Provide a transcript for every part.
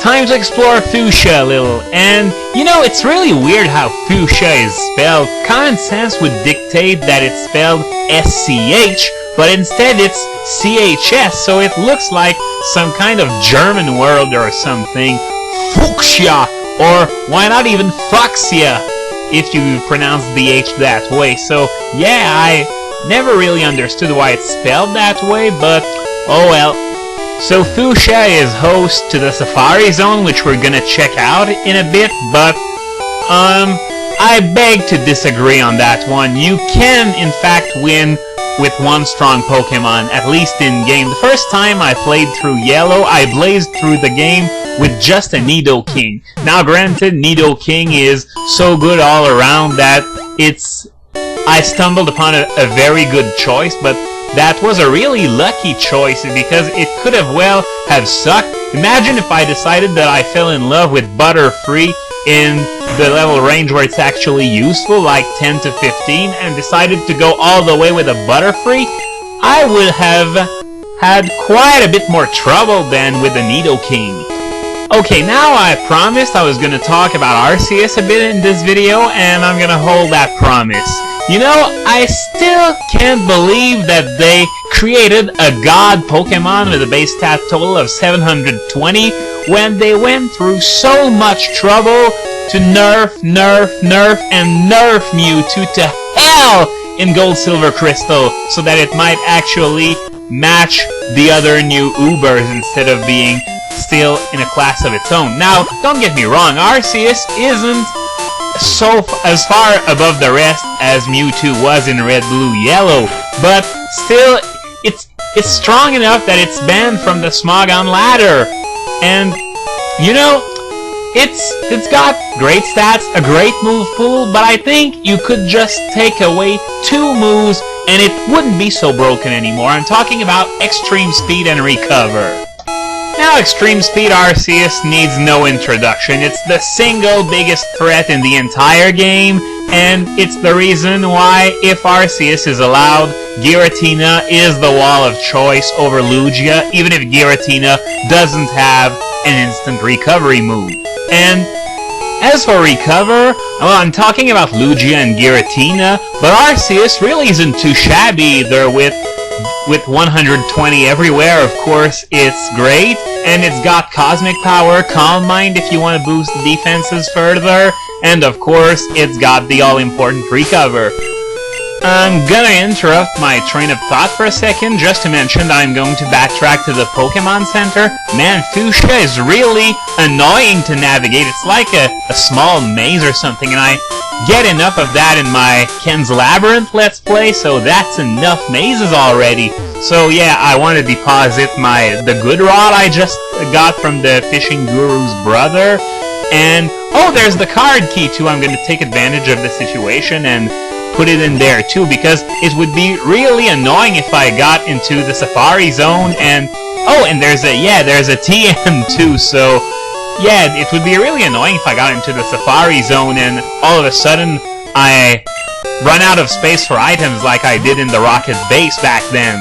time to explore Fuchsia a little. And, you know, it's really weird how Fuchsia is spelled. Common sense would dictate that it's spelled SCH, but instead it's CHS, so it looks like some kind of German word or something. Fuchsia! Or why not even Fuchsia, if you pronounce the H that way. So, yeah, I never really understood why it's spelled that way, but oh well. So Fuchsia is host to the Safari Zone, which we're gonna check out in a bit, but I beg to disagree on that one. You can, in fact, win with one strong Pokemon, at least in game. The first time I played through Yellow, I blazed through the game with just a Nidoking. Now granted, Nidoking is so good all around that I stumbled upon a very good choice, but that was a really lucky choice because it could have sucked. Imagine if I decided that I fell in love with Butterfree in the level range where it's actually useful, like 10 to 15, and decided to go all the way with a Butterfree. I would have had quite a bit more trouble than with the Nidoking. Okay, now I promised I was going to talk about Arceus a bit in this video, and I'm going to hold that promise. You know, I still can't believe that they created a god Pokemon with a base stat total of 720 when they went through so much trouble to nerf Mewtwo to hell in Gold Silver Crystal so that it might actually match the other new Ubers instead of being still in a class of its own. Now, don't get me wrong, Arceus isn't as far above the rest as Mewtwo was in Red, Blue, Yellow, but still, it's strong enough that it's banned from the Smogon ladder. And, you know, it's got great stats, a great move pool, but I think you could just take away 2 moves and it wouldn't be so broken anymore. I'm talking about Extreme Speed and Recover. Now, Extreme Speed Arceus needs no introduction. It's the single biggest threat in the entire game, and it's the reason why, if Arceus is allowed, Giratina is the wall of choice over Lugia, even if Giratina doesn't have an instant recovery move. And as for Recover, well, I'm talking about Lugia and Giratina, but Arceus really isn't too shabby either with 120 everywhere. Of course, it's great, and it's got Cosmic Power, Calm Mind if you want to boost the defenses further, and of course, it's got the all-important Recover. I'm gonna interrupt my train of thought for a second just to mention that I'm going to backtrack to the Pokemon Center. Man, Fuchsia is really annoying to navigate. It's like a small maze or something, and I get enough of that in my Ken's Labyrinth Let's Play, so that's enough mazes already. So yeah, I want to deposit the good rod I just got from the fishing guru's brother. And, oh, there's the card key too. I'm going to take advantage of the situation and put it in there too, because it would be really annoying if I got into the Safari Zone and, oh, and there's a TM too, so yeah, it would be really annoying if I got into the Safari Zone and all of a sudden I run out of space for items like I did in the Rocket Base back then.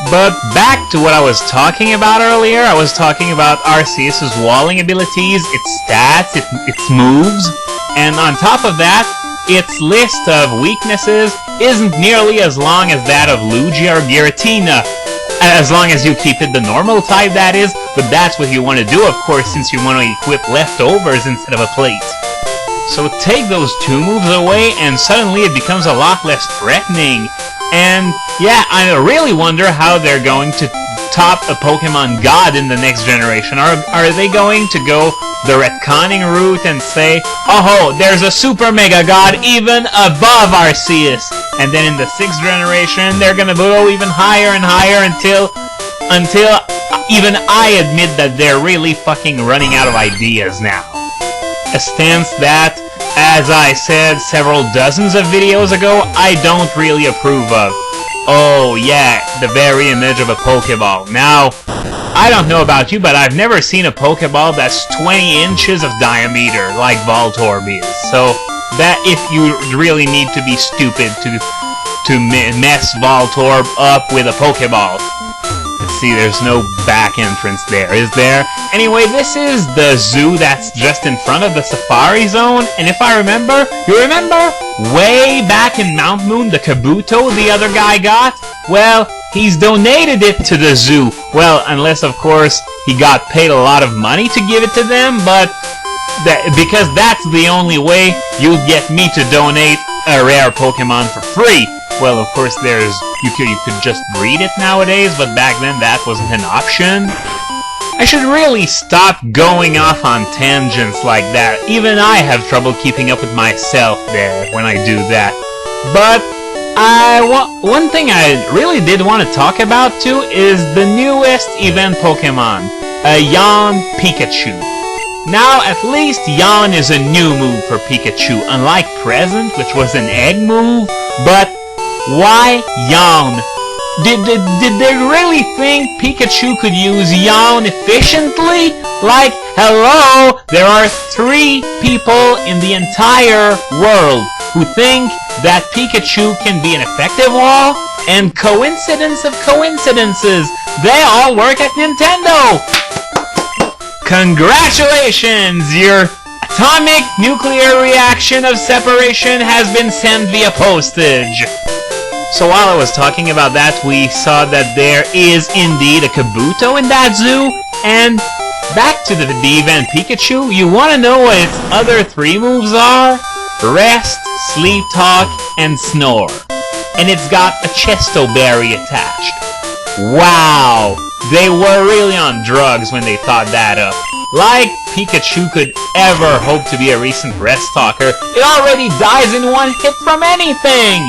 But back to what I was talking about earlier. I was talking about Arceus' walling abilities, its stats, its moves, and on top of that, its list of weaknesses isn't nearly as long as that of Lugia or Giratina. As long as you keep it the normal type, that is, but that's what you want to do, of course, since you want to equip leftovers instead of a plate. So take those 2 moves away, and suddenly it becomes a lot less threatening. And yeah, I really wonder how they're going to top a Pokemon God in the next generation. Are they going to go the retconning route and say, oh, there's a Super Mega God even above Arceus, and then in the 6th generation they're gonna go even higher and higher until even I admit that they're really fucking running out of ideas now. A stance that, as I said several dozens of videos ago, I don't really approve of. Oh yeah, the very image of a Pokeball. Now, I don't know about you, but I've never seen a Pokeball that's 20 inches of diameter, like Voltorb is. So, that if you really need to be stupid to mess Voltorb up with a Pokeball. See, there's no back entrance there, is there? Anyway, this is the zoo that's just in front of the Safari Zone, and if I remember, you remember way back in Mount Moon, the Kabuto the other guy got? Well, he's donated it to the zoo. Well, unless, of course, he got paid a lot of money to give it to them, but because that's the only way you'll get me to donate a rare Pokemon for free. Well, of course, you could just breed it nowadays, but back then that wasn't an option. I should really stop going off on tangents like that. Even I have trouble keeping up with myself there when I do that. But one thing I really did want to talk about too is the newest event Pokemon, Yawn Pikachu. Now, at least Yawn is a new move for Pikachu, unlike Present, which was an egg move. But why Yawn? Did they really think Pikachu could use Yawn efficiently? Like, hello, there are 3 people in the entire world who think that Pikachu can be an effective wall, and coincidence of coincidences, they all work at Nintendo! Congratulations! Your atomic nuclear reaction of separation has been sent via postage. So while I was talking about that, we saw that there is indeed a Kabuto in that zoo, and back to the event Pikachu, you want to know what its other 3 moves are? Rest, Sleep Talk, and Snore. And it's got a Chesto Berry attached. Wow! They were really on drugs when they thought that up. Like Pikachu could ever hope to be a recent rest talker, it already dies in 1 hit from anything!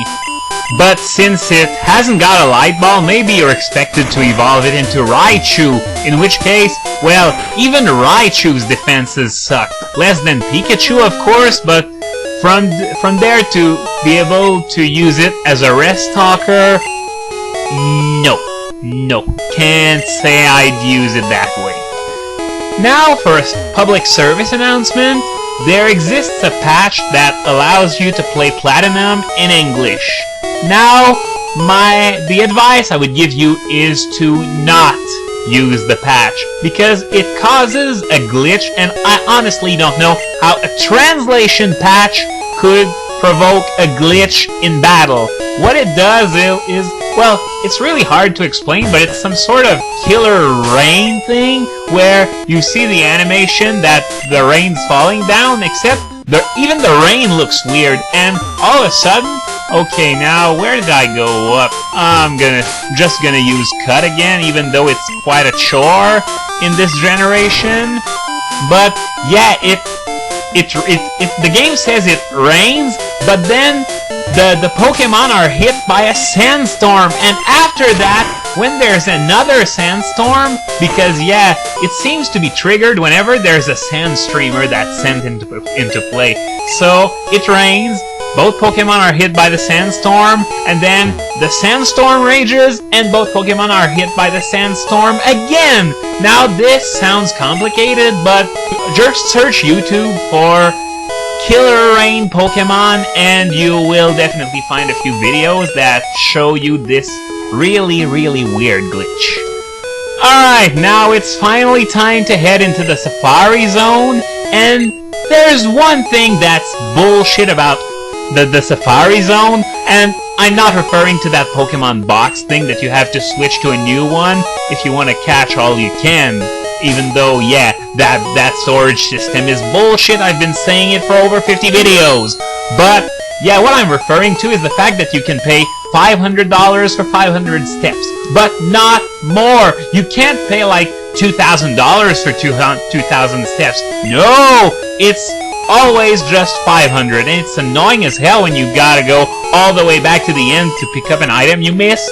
But since it hasn't got a light ball, maybe you're expected to evolve it into Raichu, in which case, well, even Raichu's defenses suck. Less than Pikachu, of course, but from there to be able to use it as a rest talker, no, can't say I'd use it that way. Now for a public service announcement, there exists a patch that allows you to play Platinum in English. Now, the advice I would give you is to not use the patch, because it causes a glitch, and I honestly don't know how a translation patch could provoke a glitch in battle. What it does is, well, it's really hard to explain, but it's some sort of killer rain thing, where you see the animation that the rain's falling down, except even the rain looks weird, and all of a sudden, okay, now where did I go up? I'm just gonna use cut again, even though it's quite a chore in this generation. But yeah, the game says it rains, but then the Pokemon are hit by a sandstorm, and after that, when there's another sandstorm, because yeah, it seems to be triggered whenever there's a sand streamer that's sent into play. So it rains, both Pokemon are hit by the sandstorm, and then the sandstorm rages, and both Pokemon are hit by the sandstorm again! Now this sounds complicated, but just search YouTube for Killer Rain Pokemon, and you will definitely find a few videos that show you this really, really weird glitch. Alright, now it's finally time to head into the Safari Zone, and there's one thing that's bullshit about the Safari Zone, and I'm not referring to that Pokemon box thing that you have to switch to a new one if you want to catch all you can. Even though, yeah, that storage system is bullshit, I've been saying it for over 50 videos. But, yeah, what I'm referring to is the fact that you can pay $500 for 500 steps, but not more. You can't pay like $2,000 for 2,000 steps. No! It's always just 500, and it's annoying as hell when you gotta go all the way back to the end to pick up an item you missed.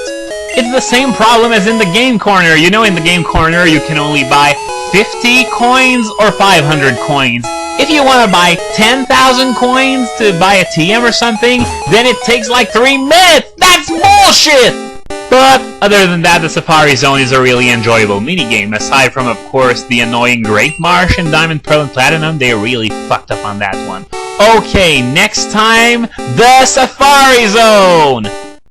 It's the same problem as in the Game Corner. You know, in the Game Corner you can only buy 50 coins or 500 coins. If you want to buy 10,000 coins to buy a TM or something, then it takes like 3 minutes! That's bullshit! But other than that, the Safari Zone is a really enjoyable minigame. Aside from, of course, the annoying Great Marsh and Diamond, Pearl, and Platinum, they really fucked up on that one. Okay, next time, the Safari Zone!